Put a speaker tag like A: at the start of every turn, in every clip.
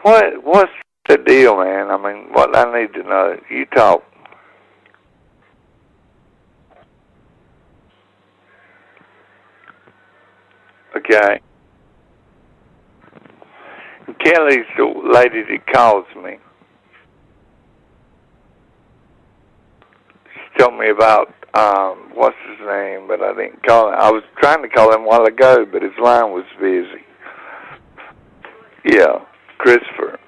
A: What's the deal, man? I mean, what I need to know. You talk. Okay. Kelly's the lady that calls me. She told me about what's his name, but I didn't call him. I was trying to call him a while ago, but his line was busy. Yeah, Christopher.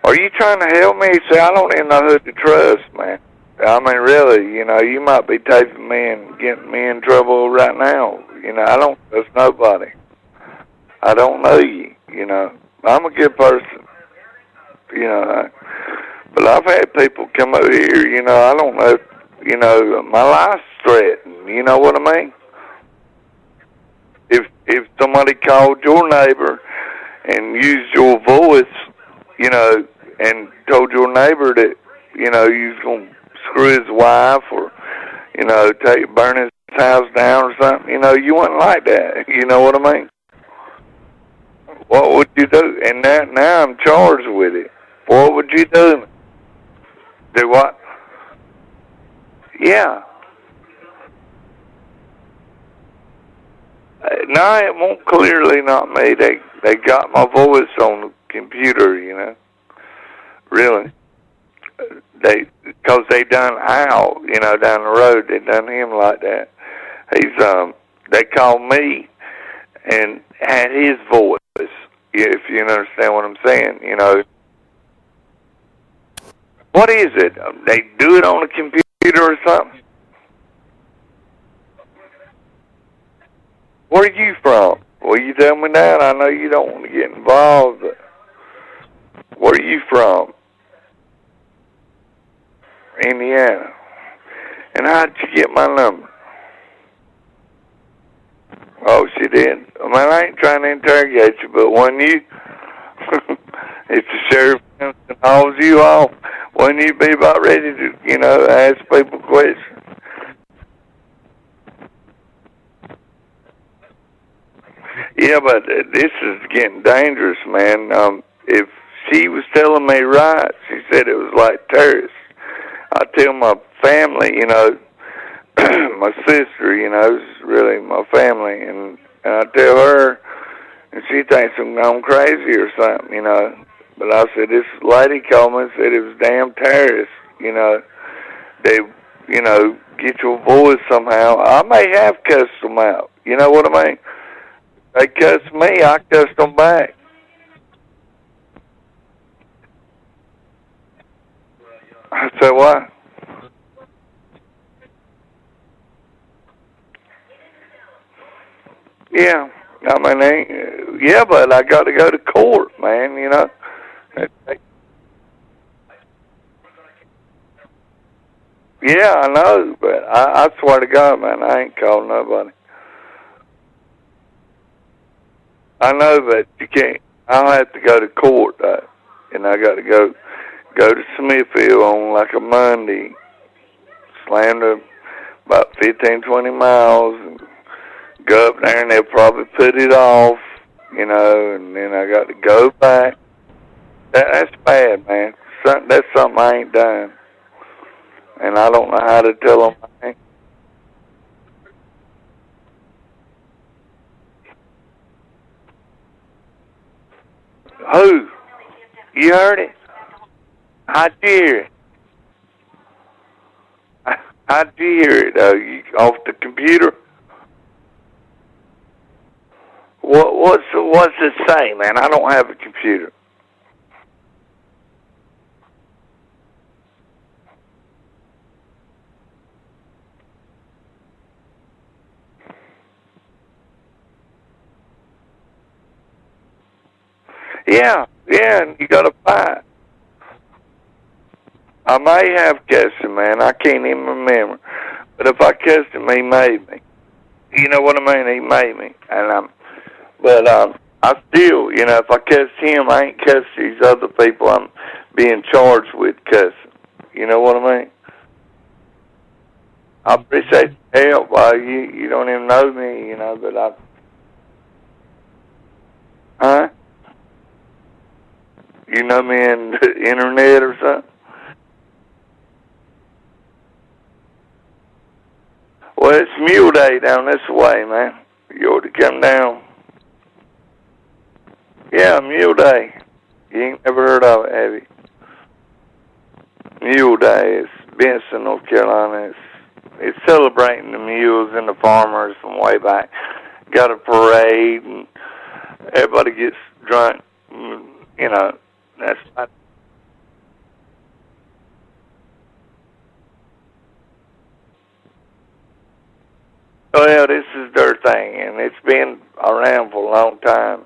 A: Are you trying to help me? See, I don't even know who to trust, man. I mean, really, you might be taping me and getting me in trouble right now. I don't trust nobody. I don't know you, I'm a good person, but I've had people come over here, I don't know, my life's threatened, you know what I mean? If somebody called your neighbor and used your voice, and told your neighbor that, you was going to screw his wife or, burn his house down or something, you wouldn't like that, you know what I mean? What would you do? And now I'm charged with it. What would you do? Do what? Yeah. No, it won't clearly not me. They got my voice on the computer, Really. Because they done Al, down the road, they done him like that. They called me and had his voice, if you understand what I'm saying, What is it? They do it on a computer or something? Where are you from? Well, you tell me that. I know you don't want to get involved, but where are you from? Indiana. And how'd you get my number? Oh, she did? Man, I ain't trying to interrogate you, but when you, if the sheriff comes and hauls you off, wouldn't you be about ready to, ask people questions? Yeah, but this is getting dangerous, man. If she was telling me right, she said it was like terrorists. I tell my family, my sister, is really my family, and I tell her, and she thinks I'm gone crazy or something, But I said, this lady called me and said it was damn terrorists, They, get your voice somehow. I may have cussed them out, you know what I mean? They cussed me, I cussed them back. I said, what? Yeah, I mean, yeah, but I got to go to court, man, Yeah, I know, but I swear to God, man, I ain't calling nobody. I know, but you can't. I'll have to go to court, and I got to go to Smithfield on like a Monday, slam to about 15, 20 miles, and go up there, and they'll probably put it off, and then I got to go back. That's bad, man. That's something I ain't done, and I don't know how to tell them I ain't. Who? You heard it? How'd you hear it? How'd you hear it? You off the computer? What's it say, man? I don't have a computer. Yeah, and you got to fight. I may have cussed him, man. I can't even remember. But if I cussed him, he made me. You know what I mean? He made me, but I still, if I cussed him, I ain't cussed these other people I'm being charged with cussing. You know what I mean? I appreciate the help. You don't even know me, but Huh? You know me in the internet or something? Well, it's Mule Day down this way, man. You ought to come down. Yeah, Mule Day. You ain't never heard of it, have you? Mule Day is Benson, North Carolina. It's celebrating the mules and the farmers from way back. Got a parade, and everybody gets drunk. You know, that's not. Well, this is their thing, and it's been around for a long time.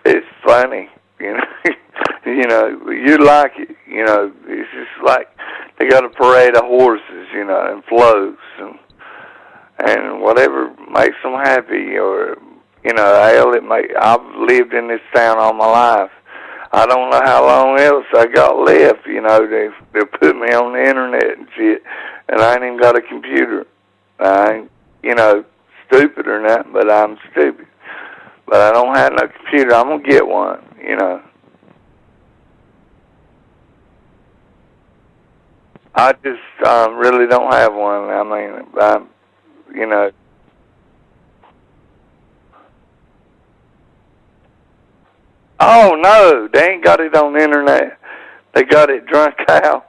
A: It's funny, you know. You know, you like it. You know, it's just like they got a parade of horses, you know, and floats and whatever makes them happy, or you know, hell, it may. I've lived in this town all my life. I don't know how long else I got left. You know, they put me on the internet and shit, and I ain't even got a computer. I ain't, you know, stupid or nothing, but I'm stupid. But I don't have no computer. I'm gonna get one. You know. I just really don't have one. I mean, you know. Oh no, they ain't got it on the internet. They got it drunk out.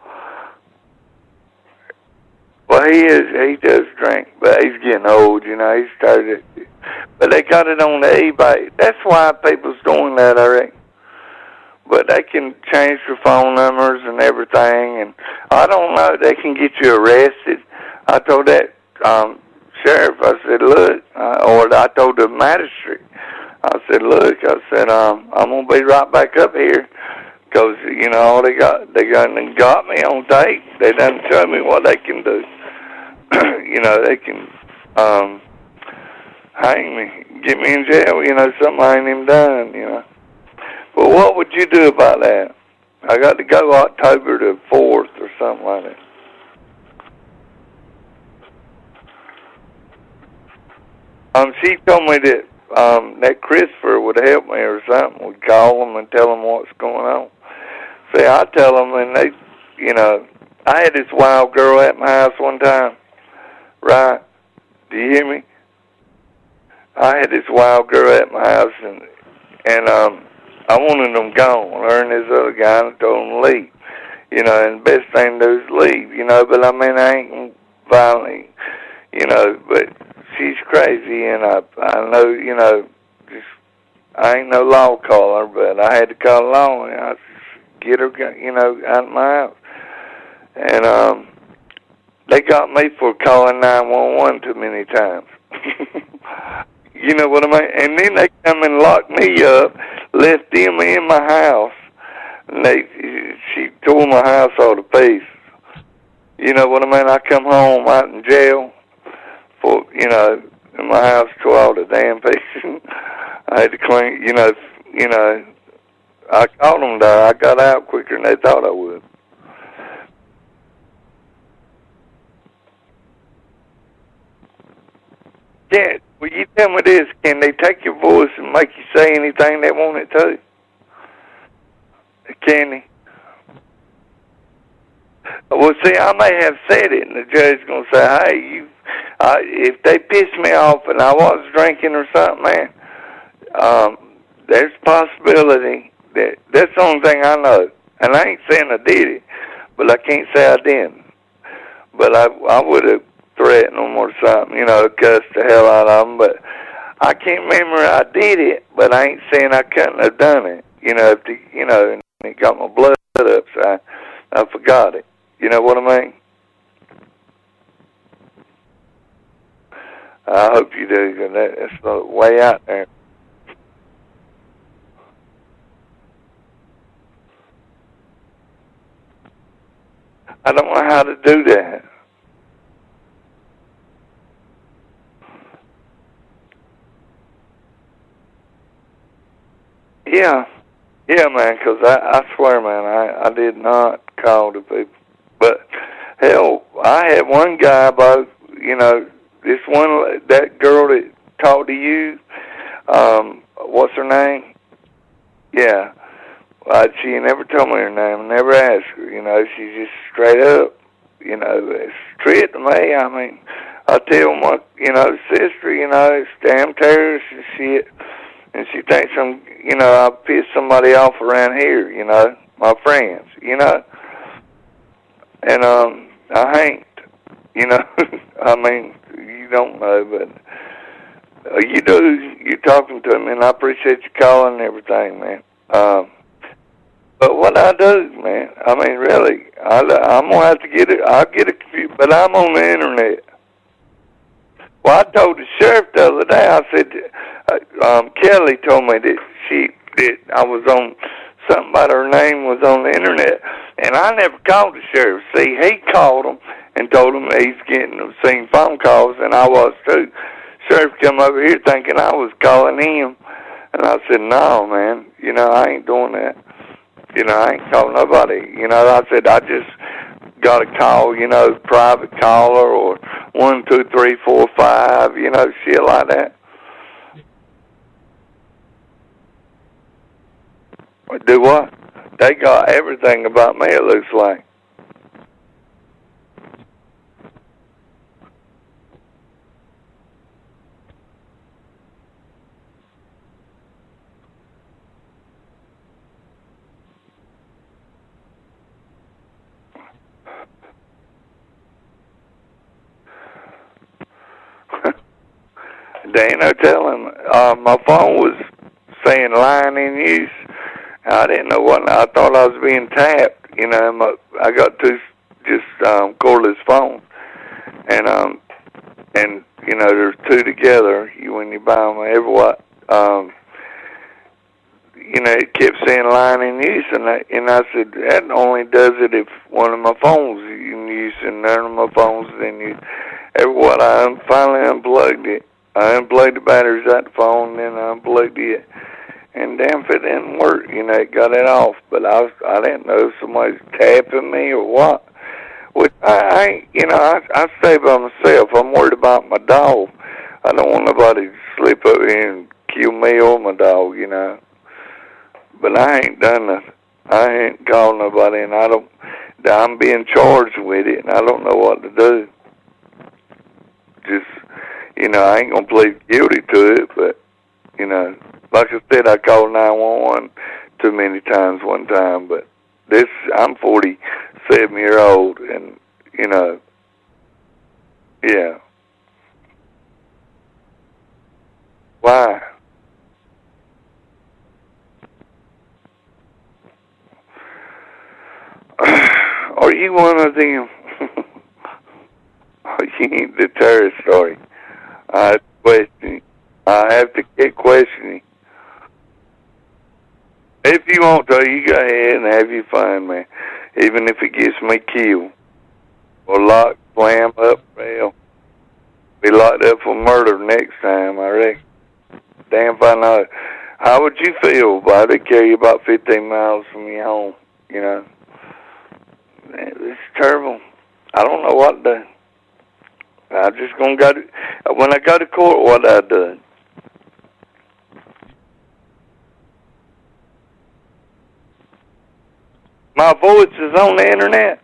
A: Well, he does drink, but he's getting old. You know, he started. But they got it on the eBay. That's why people's doing that, I reckon. But they can change their phone numbers and everything, and I don't know, they can get you arrested. I told that sheriff, I said, look, or I told the magistrate, I said, look, I'm going to be right back up here, because, you know, they got me on tape. They done show me what they can do. You know, they can hang me, get me in jail, you know, something I ain't even done, you know. Well, what would you do about that? I got to go October the 4th or something like that. She told me that that Christopher would help me or something. We'd call him and tell him what's going on. See, I tell them, and they, you know, I had this wild girl at my house one time, right? Do you hear me? I had this wild girl at my house, and I wanted them gone. Her and this other guy, and I told them to leave. You know, and the best thing to do is leave, you know, but I mean, I ain't violent, you know, but she's crazy, and I know, you know, just, I ain't no law caller, but I had to call law, and I get her, you know, out of my house. And they got me for calling 911 too many times. You know what I mean? And then they come and locked me up, left them in my house, and she tore my house all to pieces. You know what I mean? I come home out in jail for, you know, and my house tore all the damn pieces. I had to clean, you know, I caught them there. I got out quicker than they thought I would. Yeah, well, you tell me this. Can they take your voice and make you say anything they want it to? Can they? Well, see, I may have said it, and the judge's going to say, hey, if they piss me off and I was drinking or something, man, there's a possibility that's the only thing I know. And I ain't saying I did it, but I can't say I didn't. But I would have threatened them or something, you know, cussed the hell out of them. But I can't remember I did it, but I ain't saying I couldn't have done it. You know, and it got my blood up, so I forgot it. You know what I mean? I hope you do, because that's the way out there. I don't know how to do that. Yeah, yeah, man, because I swear, man, I did not call the people. But, hell, I had one guy about, you know, that girl that talked to you, what's her name? Yeah. She never told me her name. Never asked her. You know, she's just straight up. You know, it's straight to me. I mean, I tell my, you know, sister, you know, it's damn terrorists and shit. And she thinks you know, I'll piss somebody off around here, you know, my friends, you know. And I ain't, you know. I mean, you don't know, but you do. You're talking to me, and I appreciate you calling and everything, man. But what I do, man, I mean, really, I'm going to have to get it. I'll get a computer, but I'm on the internet. Well, I told the sheriff the other day, I said, Kelly told me that I was on, something about her name was on the internet, and I never called the sheriff. See, he called him and told him he's seeing phone calls, and I was too. Sheriff come over here thinking I was calling him, and I said, no, man, you know, I ain't doing that. You know, I ain't calling nobody. You know, I said, I just got a call, you know, private caller or 1, 2, 3, 4, 5, you know, shit like that. Do what? They got everything about me, it looks like. They ain't no telling. My phone was saying line in use. I didn't know what. I thought I was being tapped. You know, I got two just cordless phones, and you know, there's two together. When you buy them, you know, it kept saying line in use, and I said that only does it if one of my phones is in use, and none of my phones is in use. I finally unplugged it. I unplugged the batteries out the phone, and then I unplugged it. And damn if it didn't work, you know, it got it off. But I didn't know if somebody's tapping me or what. Which I you know, I stay by myself. I'm worried about my dog. I don't want nobody to slip up here and kill me or my dog, you know. But I ain't done nothing. I ain't called nobody, and I'm being charged with it, and I don't know what to do. Just, you know, I ain't gonna plead guilty to it, but, you know, like I said, I called 911 too many times one time, but I'm 47-year-old, and, you know, yeah. Why? Are you one of them? You ain't the terrorist story. I have to get questioning. If you want to, you go ahead and have your fun, man. Even if it gets me killed. Or locked, slam up, well, be locked up for murder next time, I reckon. Damn if I know. How would you feel if they carry you about 15 miles from your home, you know? Man, it's terrible. I don't know what to do. I'm just going to when I go to court, what I do? My voice is on the internet.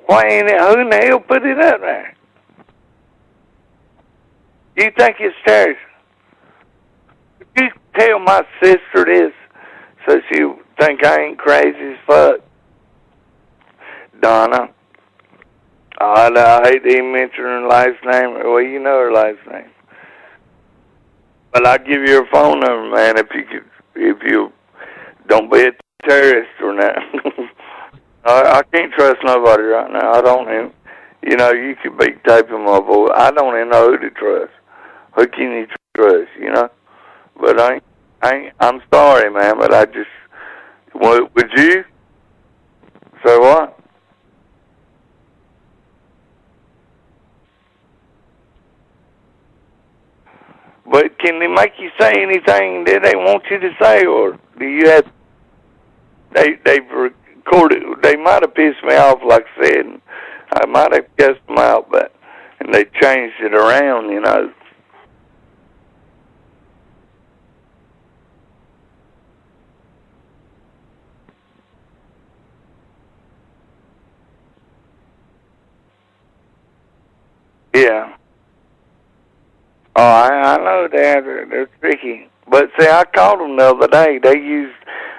A: Why ain't it? Who in the hell put it up there? You think it's terrorist? You tell my sister this so she'll think I ain't crazy as fuck. Donna. I hate to even mention her last name. Well, you know her last name. But I'll give you her phone number, man, if you don't be a terrorist or not. I can't trust nobody right now. I don't even, you know, you could be taping my voice. I don't even know who to trust. Who can you trust, you know? But I'm sorry, man, but I just, would you? Say what? But can they make you say anything that they want you to say, or do you have? They've recorded. They might have pissed me off, like I said. And I might have cussed them out, and they changed it around, you know. Yeah. Oh, I know they're tricky. But see, I called them the other day. They used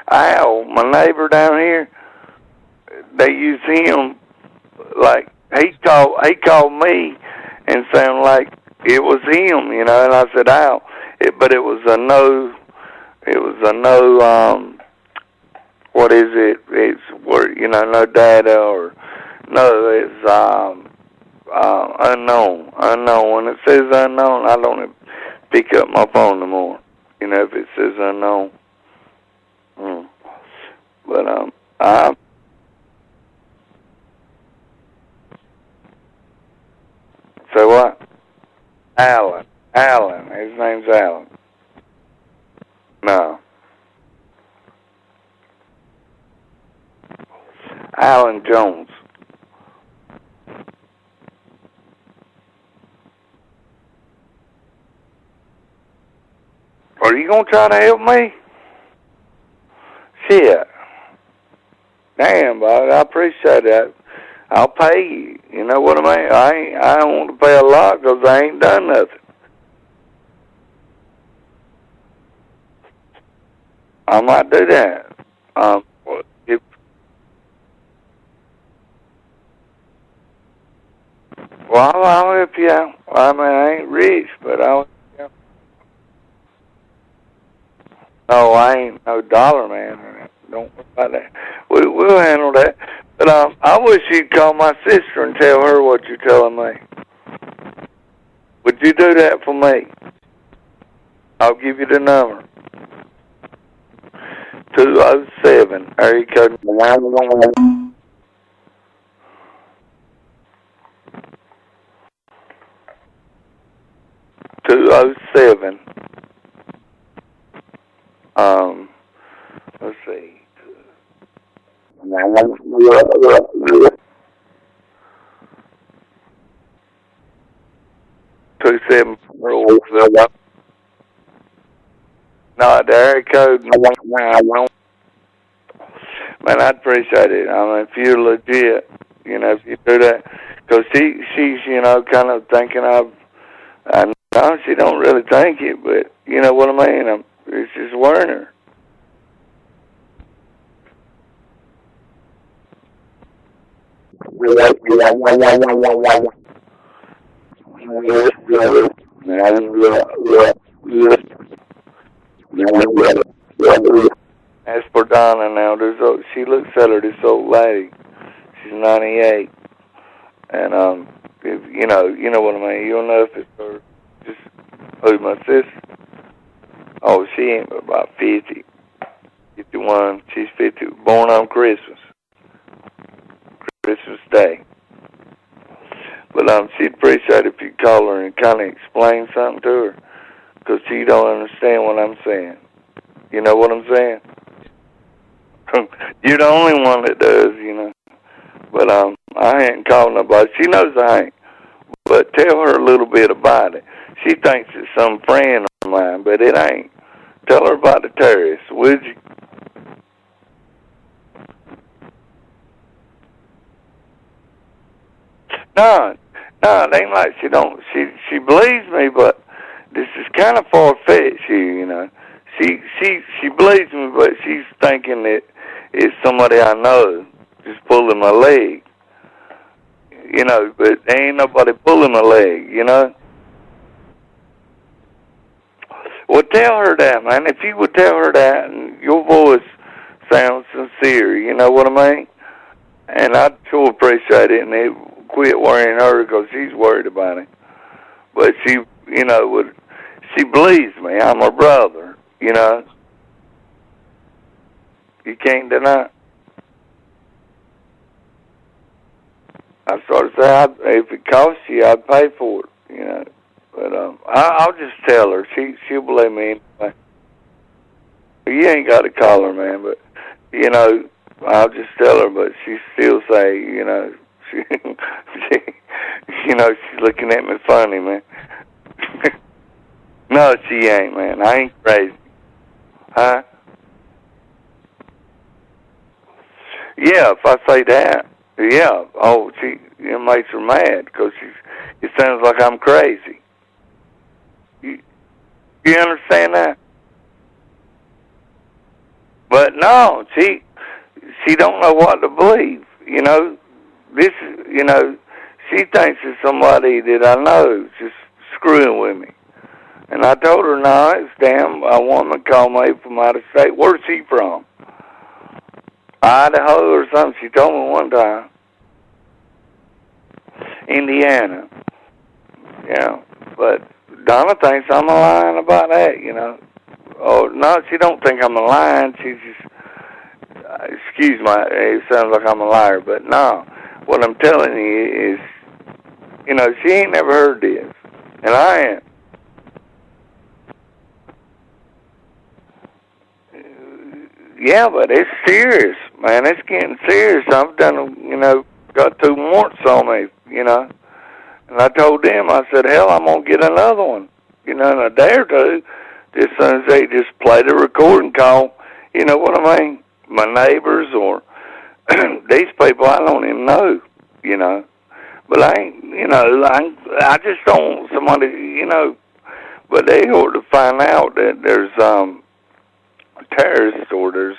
A: Al, my neighbor down here. They used him like he called me and sounded like it was him, you know. And I said Al, but it was a no. It was a no. What is it? It's where no data or no. It's unknown. Unknown. When it says unknown, I don't pick up my phone no more. If it says unknown. But say what? Alan. Alan. His name's Alan. No. Alan Jones. Are you gonna try to help me? Shit. Damn, bud, I appreciate that. I'll pay you. You know what I mean? I don't want to pay a lot because I ain't done nothing. I might do that. If, I'll help you out. I mean, I ain't rich, but I'll. No, I ain't no dollar man. Don't worry about that. We'll handle that. But I wish you'd call my sister and tell her what you're telling me. Would you do that for me? I'll give you the number. 207 area code 911. 207. Let's see. 27. No, the area code 911. Man, I'd appreciate it. I mean, if you're legit, if you do that, because she's, kind of thinking no, she don't really think it, but you know what I mean. It's just worrying her. As for Donna now, she looks at her, this old lady. She's 98, and if, you know what I mean. You'll know if it's her. Just who, my sister? Oh, she ain't but about 50, 51. She's 50. Born on Christmas Day. But she'd appreciate if you call her and kind of explain something to her, because she don't understand what I'm saying. You know what I'm saying? You're the only one that does, But I ain't called nobody. She knows I ain't. But tell her a little bit about it. She thinks it's some friend of mine, but it ain't. Tell her about the terrorists, would you? No, it ain't like she don't. She believes me, but this is kind of far fetched here, She believes me, but she's thinking that it's somebody I know just pulling my leg. But there ain't nobody pulling my leg, Well, tell her that, man. If you would tell her that, and your voice sounds sincere, you know what I mean? And I'd sure appreciate it, and it quit worrying her because she's worried about it. But she, she believes me. I'm her brother, You can't deny. I sort of say, if it costs you, I'd pay for it, But I'll just tell her. She'll believe me anyway. You ain't got to call her, man. But I'll just tell her. But she still say, she, she's looking at me funny, man. No, she ain't, man. I ain't crazy, huh? Yeah, if I say that. Yeah. Oh, it makes her mad because it sounds like I'm crazy. You, you understand that? But no, she don't know what to believe. This, she thinks it's somebody that I know just screwing with me. And I told her, no, it's damn a woman called me from out of state. Where's she from? Idaho or something. She told me one time. Indiana. Yeah. But Donna thinks I'm lying about that. Oh, no, she don't think I'm lying. She just, excuse my, it sounds like I'm a liar, but no. What I'm telling you is, she ain't never heard this. And I am. Yeah, but it's serious, man. It's getting serious. I've done, got 2 warrants on me, And I told them, I said, hell, I'm going to get another one, in a day or two. As soon as they just play the recording call, you know what I mean? My neighbors or these people I don't even know. But I ain't, I just don't want somebody, but they ought to find out that there's terrorists or there's,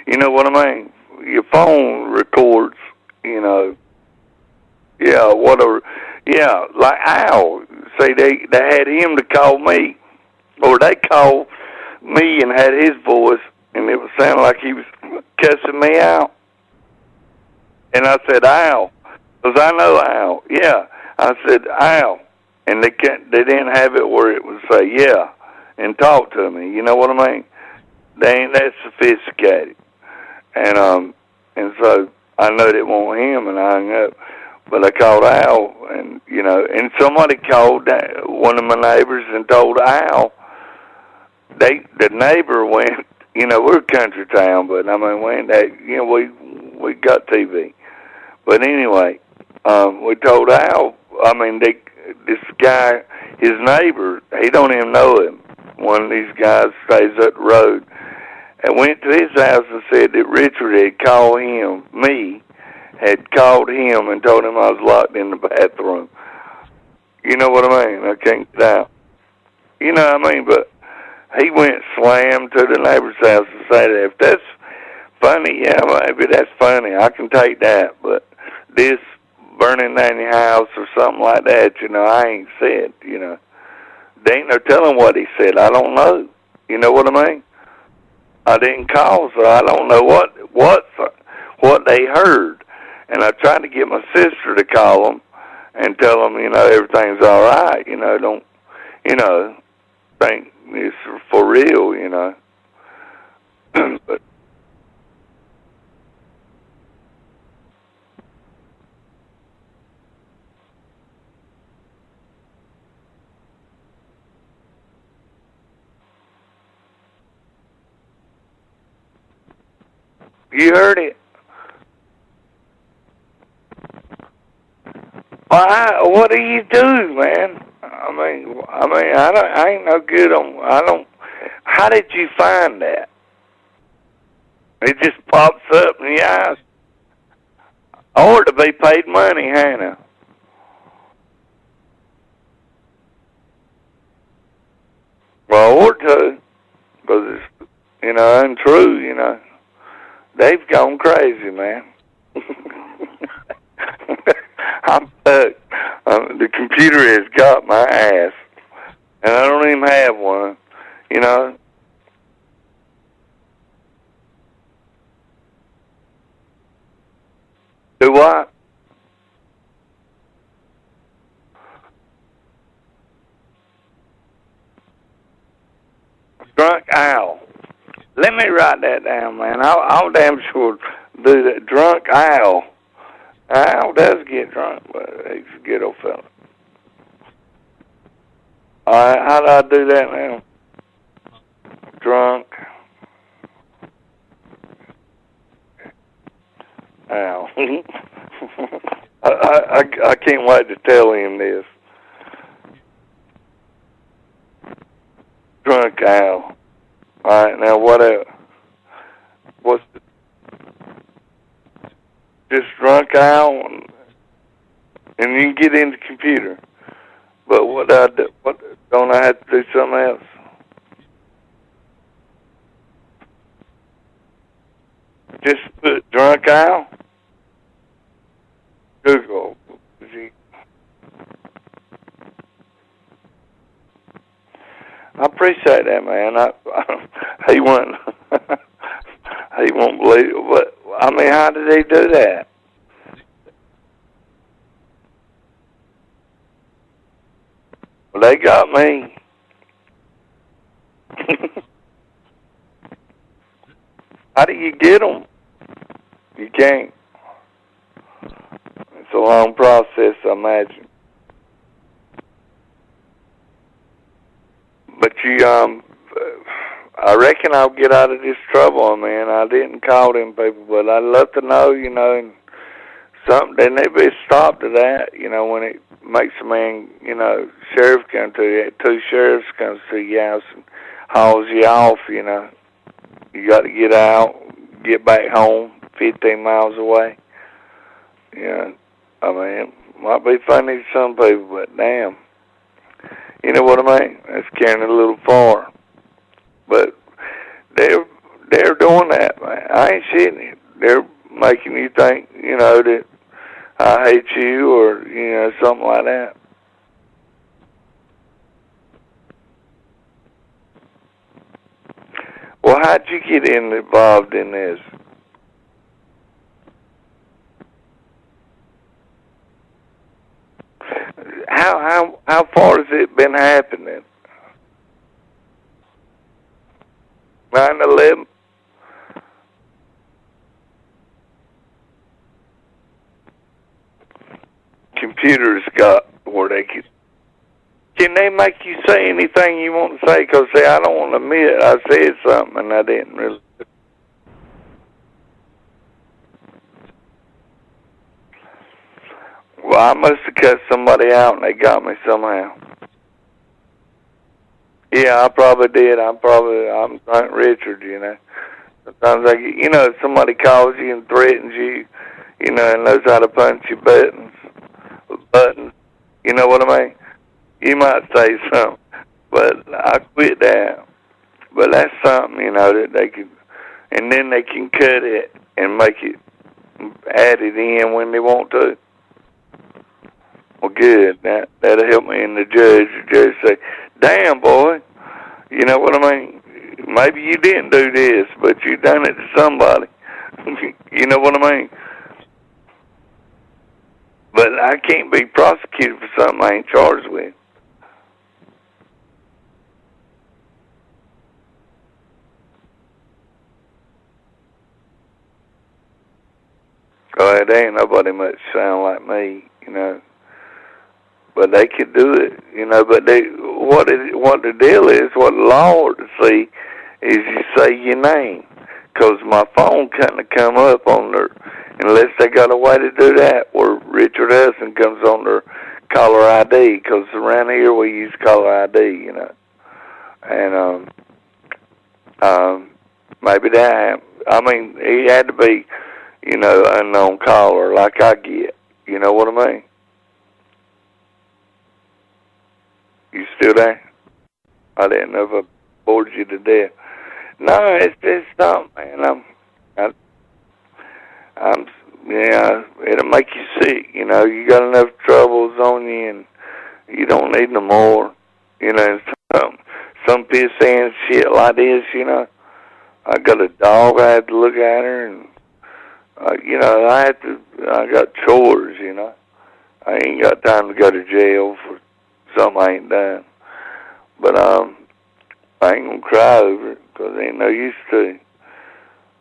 A: you know what I mean? Your phone records, yeah, whatever. Yeah, like Al, say they had him to call me, or they called me and had his voice, and it was sounding like he was cussing me out. And I said, Al, because I know Al. Yeah, I said, Al, and they didn't have it where it would say, yeah, and talk to me. You know what I mean? They ain't that sophisticated. And so I know they want him, and I hung up. But I called Al, and, and somebody called one of my neighbors and told Al. The neighbor went, we're a country town, but I mean, we got TV. But anyway, we told Al, this guy, his neighbor, he don't even know him. One of these guys stays up the road. And went to his house and said that Richard had called had called him and told him I was locked in the bathroom. You know what I mean? I can't get out. You know what I mean? But he went slam to the neighbor's house and said, if that's funny, yeah, maybe that's funny. I can take that. But this burning down your house or something like that, I ain't said, There ain't no telling what he said. I don't know. You know what I mean? I didn't call, so I don't know what they heard. And I tried to get my sister to call them and tell them, everything's all right. Don't, think it's for real, But you heard it. Well, what do you do, man? I ain't no good on. I don't. How did you find that? It just pops up in the eyes. Or to be paid money, Hannah. Well, or to, because it's untrue. They've gone crazy, man. I'm stuck. The computer has got my ass, and I don't even have one. Do what? Drunk Owl. Let me write that down, man. I'll damn sure do that. Drunk Owl. Owl does get drunk, but he's a good old fella. All right, how do I do that now? Drunk Owl. I can't wait to tell him this. Drunk Owl. All right, now what else? What's just drunk out, and you can get in the computer. But what don't I have to do something else? Just put drunk out. Google. I appreciate that, man. He won't. He won't believe it. But I mean, how did he do that? Well, they got me. How do you get them? You can't. It's a long process, I imagine. But I reckon I'll get out of this trouble, man. I didn't call them people, but I'd love to know, and something. There need to be a stop to that, when it makes a man, sheriff come to you, 2 sheriffs comes to your house and hauls you off, You got to get out, get back home, 15 miles away. I mean, it might be funny to some people, but damn. You know what I mean? That's carrying it a little far. But they're doing that, man. I ain't shitting you. They're making you think, that I hate you or, something like that. Well, how'd you get involved in this? How far has it been happening? 9/11. Computers got where they can they make you say anything you want to say? Because, I don't want to admit I said something and I didn't really. Well, I must have cut somebody out and they got me somehow. Yeah, I probably did. I'm Frank Richard, Sometimes if somebody calls you and threatens you, and knows how to punch your buttons, you know what I mean? You might say something, but I quit that. But that's something, that they can, and then they can cut it and make it, add it in when they want to. Well, good. That'll help me and the judge. The judge say, damn, boy, you know what I mean? Maybe you didn't do this, but you done it to somebody. You know what I mean? But I can't be prosecuted for something I ain't charged with. Oh, it ain't nobody much sound like me, But they could do it, But what the deal is, what the law ought to see, is you say your name, 'cause my phone couldn't have come up on their, unless they got a way to do that, where Richard Hudson comes on their caller ID, 'cause around here we use caller ID, and maybe that. I mean, he had to be, unknown caller like I get. You know what I mean? You still there? I didn't know if I bored you to death. No, it's not, man. It'll make you sick. You got enough troubles on you, and you don't need no more. Some piss-ass shit like this. I got a dog. I have to look at her, and I got chores. I ain't got time to go to jail for something I ain't done. But I ain't gonna cry over it, 'cause ain't no use to.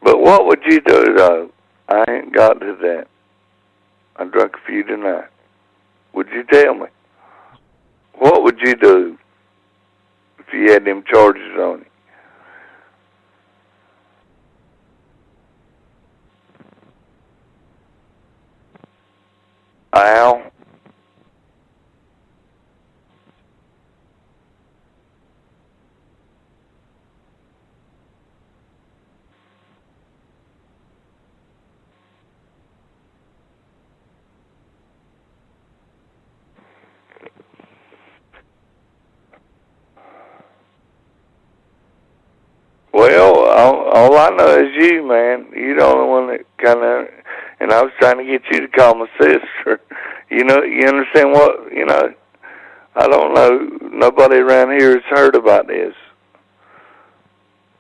A: But what would you do, though? I ain't got to that. I drank a few tonight. Would you tell me? What would you do if you had them charges on you? Al? Well, all I know is you, man. You're the only one that kind of, and I was trying to get you to call my sister. You know, you understand what, you know, I don't know, nobody around here has heard about this.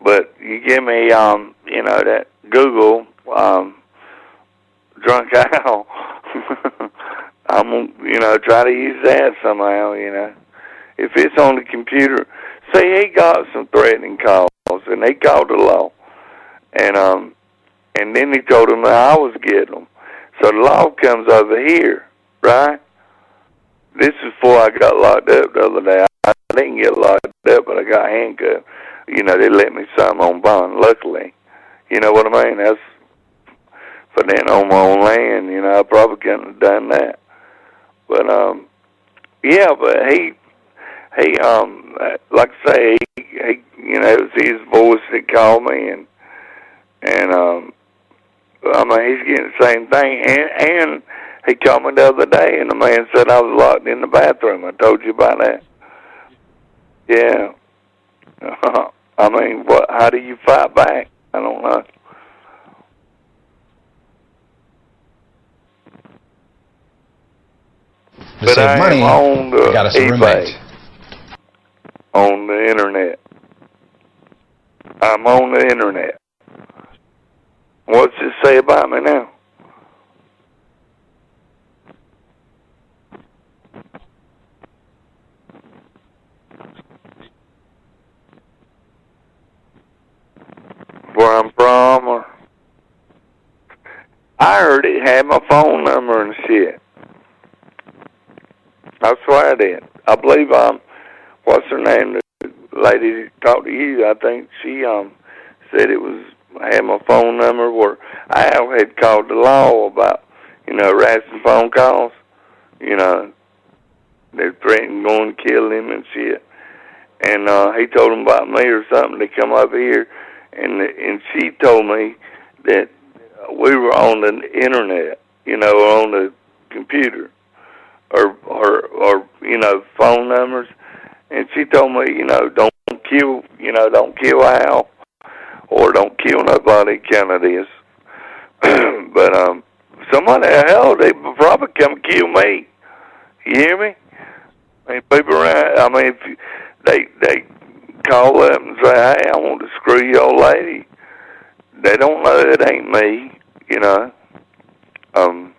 A: But you give me, you know, that Google, Drunk Owl. I'm going to, you know, try to use that somehow, you know. If it's on the computer, say he got some threatening calls, and they called the law, and then he told them that I was getting them. So the law comes over here, right? This is before I got locked up the other day. I didn't get locked up, but I got handcuffed. You know, they let me sign on bond, luckily. You know what I mean? That's for then on my own land, you know, I probably couldn't have done that. But, yeah, but he, like I say, he, you know, it was his voice that called me, and I mean, he's getting the same thing, and he called me the other day, and the man said I was locked in the bathroom. I told you about that. Yeah. I mean, what? How do you fight back? I don't know.
B: To
A: but
B: save money,
A: on the
B: got us a
A: eBay,
B: roommate.
A: On the internet. I'm on the internet. What's it say about me now? Where I'm from, or I heard it had my phone number and shit. I swear I did. I believe what's her name? The lady that talked to you. I think she said it was had my phone number. Where I had called the law about, you know, harassing phone calls. You know, they threatened going to kill him and shit. And he told them about me or something. They come up here, and she told me that we were on the internet, you know, on the computer, or you know, phone numbers. And she told me, you know, don't kill Al, or don't kill nobody, kind of this. But somebody, hell, they probably come kill me. You hear me? I mean, people around. I mean, if they call up and say, "Hey, I want to screw your old lady," they don't know it ain't me, you know. And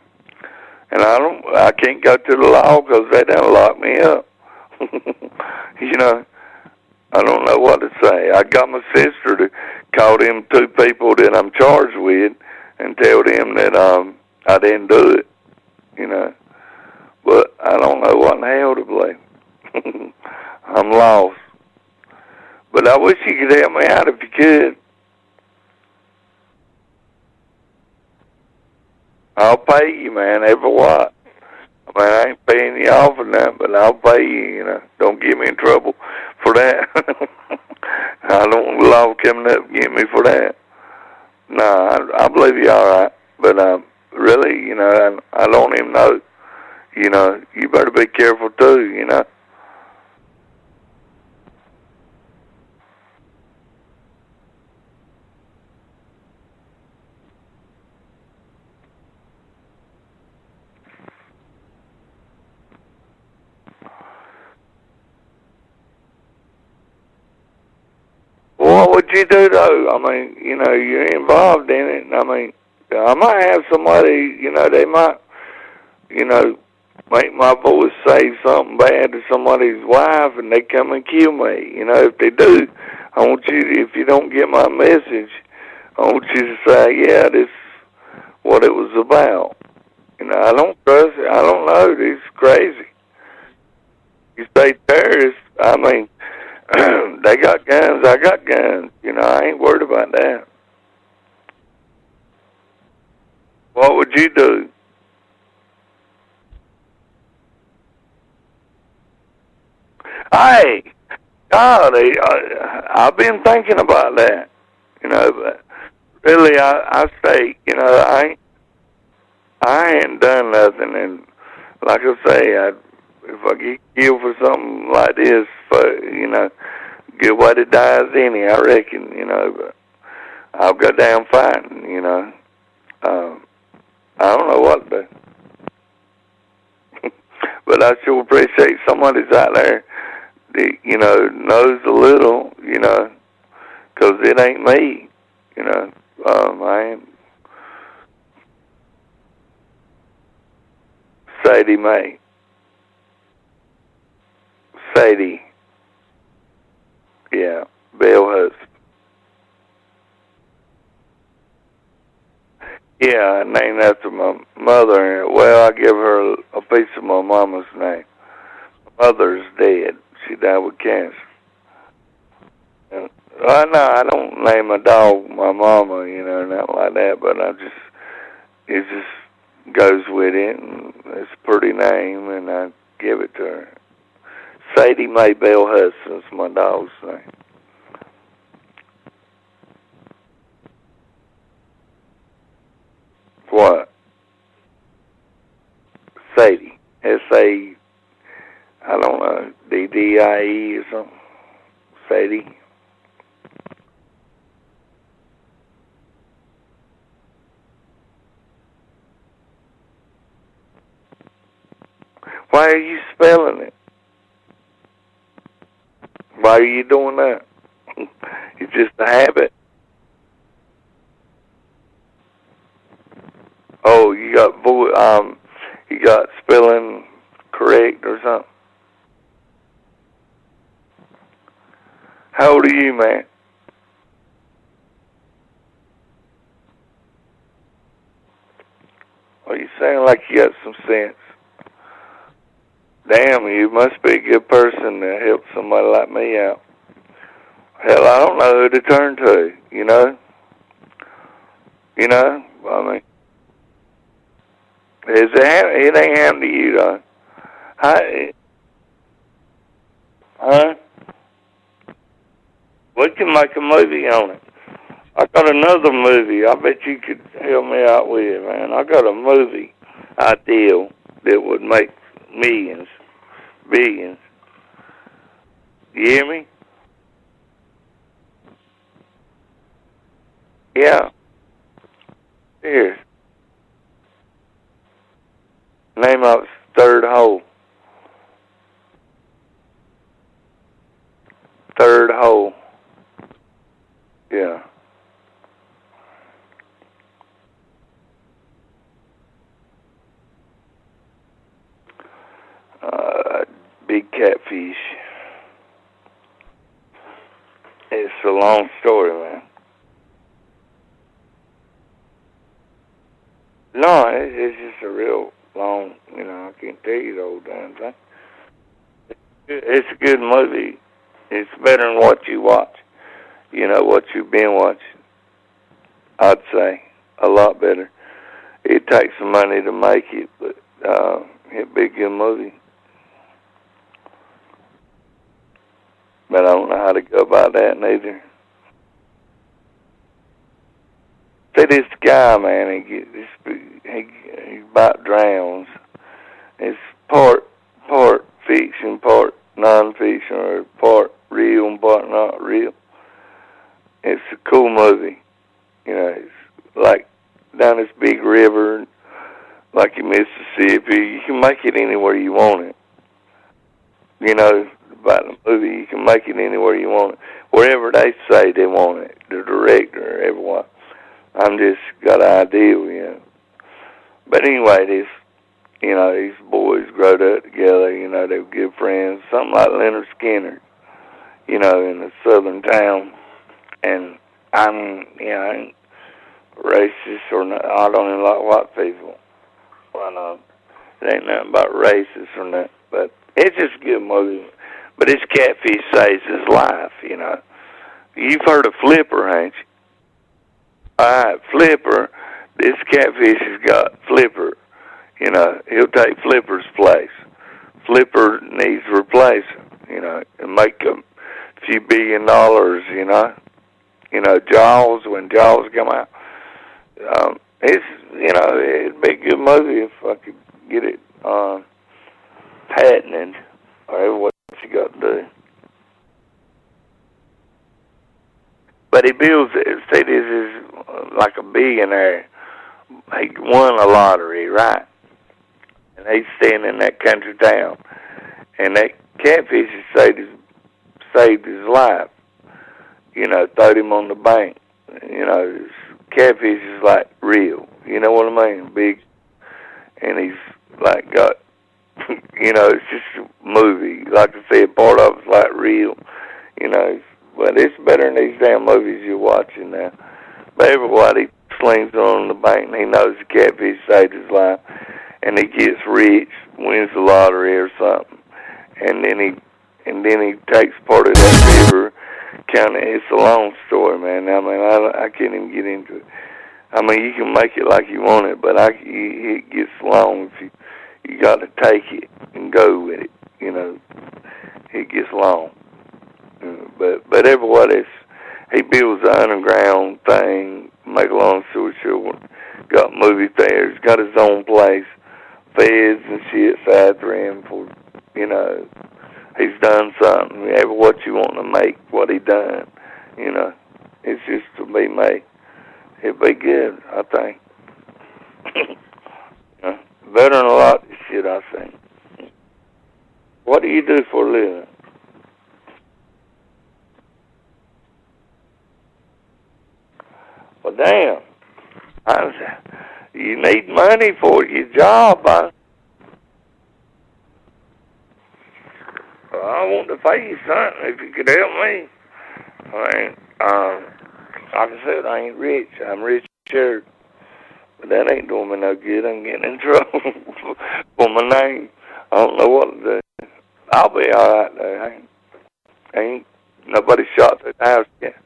A: I can't go to the law because they done lock me up. You know, I don't know what to say. I got my sister to call them two people that I'm charged with and tell them that I didn't do it, you know. But I don't know what in the hell to believe. I'm lost. But I wish you could help me out if you could. I'll pay you, man, every watt. I mean, I ain't paying you off or nothing, but I'll pay you, you know. Don't get me in trouble for that. I don't want the law coming up and get me for that. No, I believe you all right. But really, you know, I don't even know. You know, you better be careful too, you know. What would you do, though? I mean, you know, you're involved in it. I mean, I might have somebody, you know, they might, you know, make my voice say something bad to somebody's wife and they come and kill me. You know, if they do, I want you to, if you don't get my message, I want you to say, yeah, this is what it was about. You know, I don't trust it. I don't know. This is crazy. You say terrorists, I mean, they got guns, I got guns. You know, I ain't worried about that. What would you do? Hey, God, I've been thinking about that. You know, but really, I say, you know, I ain't done nothing, and like I say, if I get killed for something like this, for, you know, Good way to die as any, I reckon, but I'll go down fighting, I don't know what to do. But I sure appreciate somebody's out there that, knows a little, because it ain't me, I ain't Sadie Mae. Sadie. Yeah, Bill Hus. Yeah, named after my mother. Well, I give her a piece of my mama's name. My mother's dead. She died with cancer. And, no, I don't name a dog my mama, nothing like that, but it just goes with it, and it's a pretty name, and I give it to her. Sadie Mae Bell Hudson's my dog's name. What? Sadie. S-A, I don't know, D-D-I-E or something. Sadie. Why are you spelling it? Why are you doing that? It's just a habit. Oh, you got spelling correct or something? How old are you, man? Well, you sound like you got some sense. Damn, you must be a good person to help somebody like me out. Hell, I don't know who to turn to, I mean, it ain't happened to you, though. Huh? We can make a movie on it. I got another movie I bet you could help me out with, man. I got a movie idea that would make millions, billions. You hear me? Yeah. Here. Name of Third Hole. Third Hole. Yeah. Big catfish. It's a long story, man. No, it's just a real long, I can't tell you the whole damn thing. It's a good movie. It's better than what you watch. What you've been watching. I'd say a lot better. It takes some money to make it, but it'd be a good movie. But I don't know how to go about that neither. See this guy, man, he about drowns. It's part fiction, part non-fiction, or part real and part not real. It's a cool movie. It's like down this big river, like in Mississippi. You can make it anywhere you want it. About the movie, you can make it anywhere you want it. Wherever they say they want it, the director, everyone. I'm just got an idea, But anyway, these boys growed up together, they were good friends. Something like Leonard Skinner, in a southern town. And I ain't racist or not. I don't even like white people. Well, no, it ain't nothing about racist or nothing. But it's just a good movie. But this catfish saves his life, You've heard of Flipper, ain't you? All right, Flipper. This catfish has got Flipper. He'll take Flipper's place. Flipper needs replacing, and make a few $1 billion, Jaws, when Jaws come out. It'd be a good movie if I could get it patented, or what you got to do. but he builds it. See, this is like a billionaire. He won a lottery, right? And he's staying in that country town. And that catfish has saved his life. You know, throwed him on the bank. You know, catfish is like real. You know what I mean? Big. And he's like got, you know, it's just a movie. Like I said, part of it's like real. You know, but it's better than these damn movies you're watching now. But everybody slings on the bank and he knows the catfish saved his life. And he gets rich, wins the lottery or something. And then he takes part of that river. It's a long story, man. I mean, I can't even get into it. I mean, you can make it like you want it, but it gets long if you got to take it and go with it. You know, it gets long. But everybody, he builds an underground thing. Make a long story short, got movie theaters, got his own place, feds and shit after him for, you know. He's done something. Ever what you want to make, what he done, you know. It's just to be made. It'd be good, I think. Better than a lot of this shit, I think. What do you do for a living? Well, damn. You need money for your job, huh? Well, I want to pay you something if you could help me. I mean, like I said, I ain't rich. I'm rich, sure. But that ain't doing me no good. I'm getting in trouble for my name. I don't know what to do. I'll be all right, though. Ain't nobody shot through the house yet.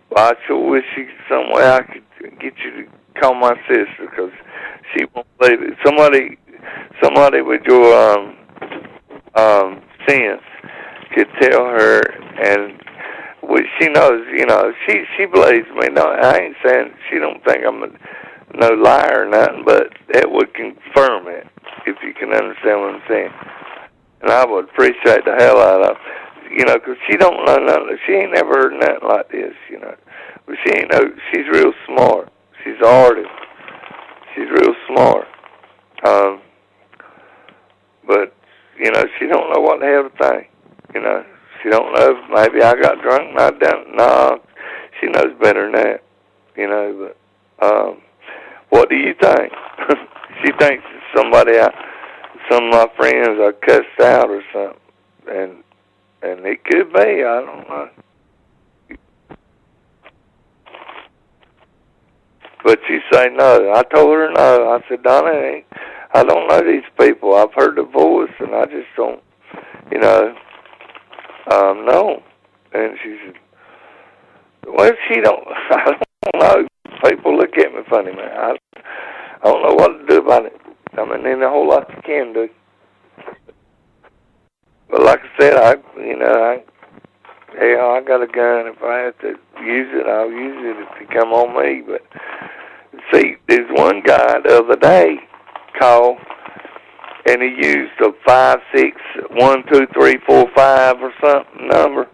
A: Well, I sure wish some way I could get you to call my sister, because she won't believe it. Somebody with your sense could tell her, and she knows, you know, she believes me. No, I ain't saying she don't think I'm no liar or nothing, but it would confirm it, if you can understand what I'm saying. And I would appreciate the hell out of it. You know, 'cause she don't know nothing. She ain't never heard nothing like this, you know. But she ain't know. She's real smart. She's an artist. She's real smart. But, you know, she don't know what the hell to think. You know, she don't know if maybe I got drunk and I done. No, she knows better than that. You know, but what do you think? She thinks it's somebody some of my friends I cussed out or something. And it could be, I don't know. But you say no. I told her no. I said, Donna, I don't know these people. I've heard the voice, and I just don't, you know, know. And she said, well, she don't, I don't know. People look at me funny, man. I don't know what to do about it. I mean, there's a whole lot you can do. But like I said, I got a gun. If I have to use it, I'll use it if it come on me. But see, there's one guy the other day called, and he used a 5, 6, 1, 2, 3, 4, 5 or something number.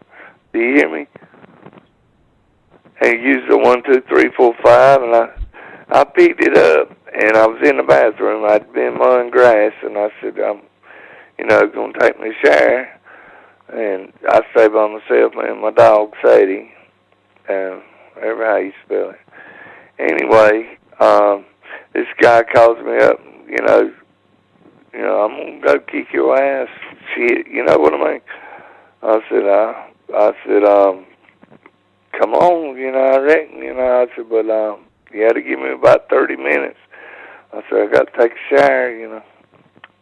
A: Do you hear me? And he used a 1, 2, 3, 4, 5, and I picked it up, and I was in the bathroom. I'd been mowing grass, and I said, I'm going to take me a shower. And I stay by myself, man. My dog, Sadie, whatever how you spell it. Anyway, this guy calls me up, I'm going to go kick your ass. Shit, you know what I mean? I said, come on, I reckon, I said, but you had to give me about 30 minutes. I said, I got to take a shower,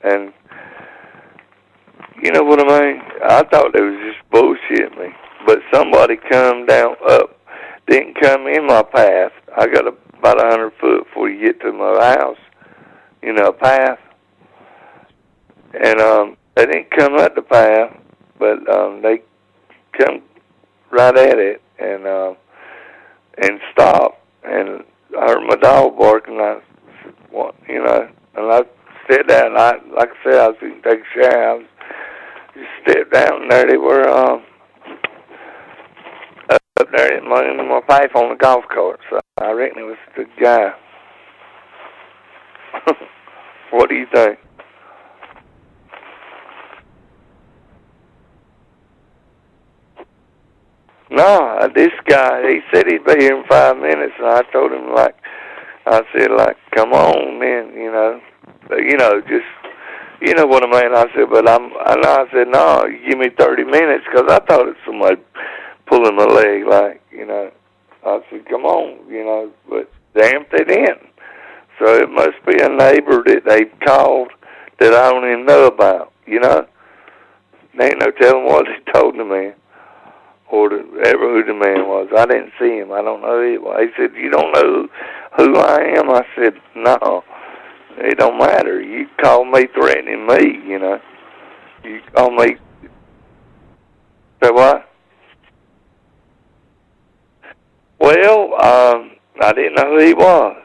A: and you know what I mean? I thought they was just bullshitting me. But somebody come down up, didn't come in my path. I got about 100 foot before you get to my house, a path. And they didn't come up the path, but they come right at it and stopped. And I heard my dog barking. I said, what, and I stepped down. Like I said, I was going to take a shower. I just stepped down, and there they were up there in my pipe on the golf cart. So I reckon it was the guy. What do you think? No, this guy, he said he'd be here in 5 minutes, and I told him, I said, come on, man, just, you know what I mean? I said, I said, no, you give me 30 minutes, because I thought it was somebody pulling my leg, I said, come on, but damn, they didn't. So it must be a neighbor that they called that I don't even know about, There ain't no telling what they told the man. Or who the man was. I didn't see him. I don't know who he was. He said, you don't know who I am? I said, no. It don't matter. You call me threatening me, You call me... Say what? Well, I didn't know who he was.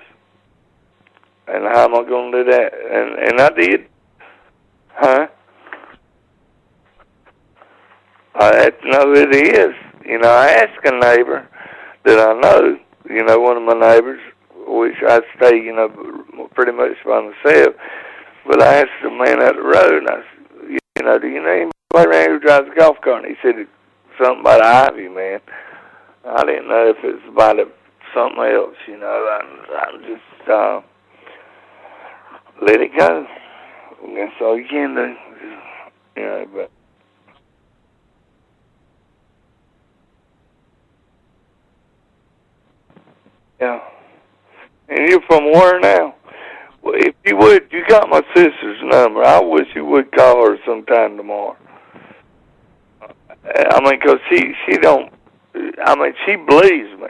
A: And how am I going to do that? And I did. Huh? I have to know who it is. I asked a neighbor that I know, one of my neighbors, which I stay, pretty much by myself. But I asked the man out the road, and I said, do you know anybody around here who drives a golf cart? And he said something about Ivy, man. I didn't know if it was about something else, I just let it go. That's all you can do, but. Yeah. And you're from where now? Well, if you would, you got my sister's number. I wish you would call her sometime tomorrow. I mean, 'cause she believes me.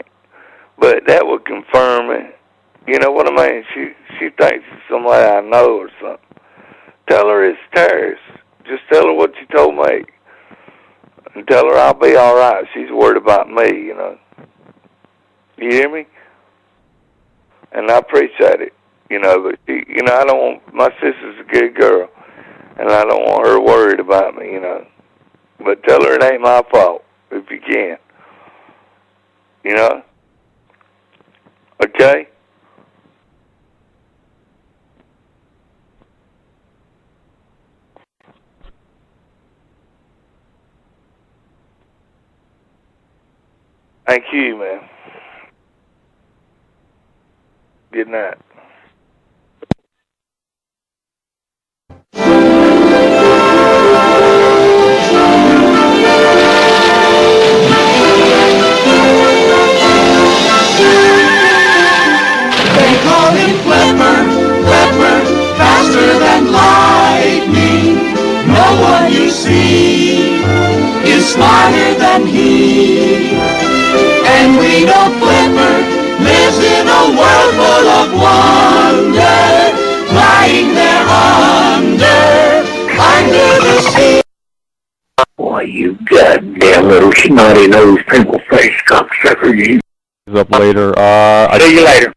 A: But that would confirm it. You know what I mean? She thinks it's somebody I know or something. Tell her it's terrorists. Just tell her what you told me. And tell her I'll be all right. She's worried about me, You hear me? And I appreciate it, but I don't want, my sister's a good girl, and I don't want her worried about me, But tell her it ain't my fault, if you can. Okay? Thank you, man. Good night.
B: They call him Flipper, faster than lightning. No one you see is smarter than he. And we know Flipper lives in a world full of wonder, lying there under the sea.
C: Why, you goddamn little snotty-nosed, pimple-faced cocksucker, you.
D: Up later.
C: See you later.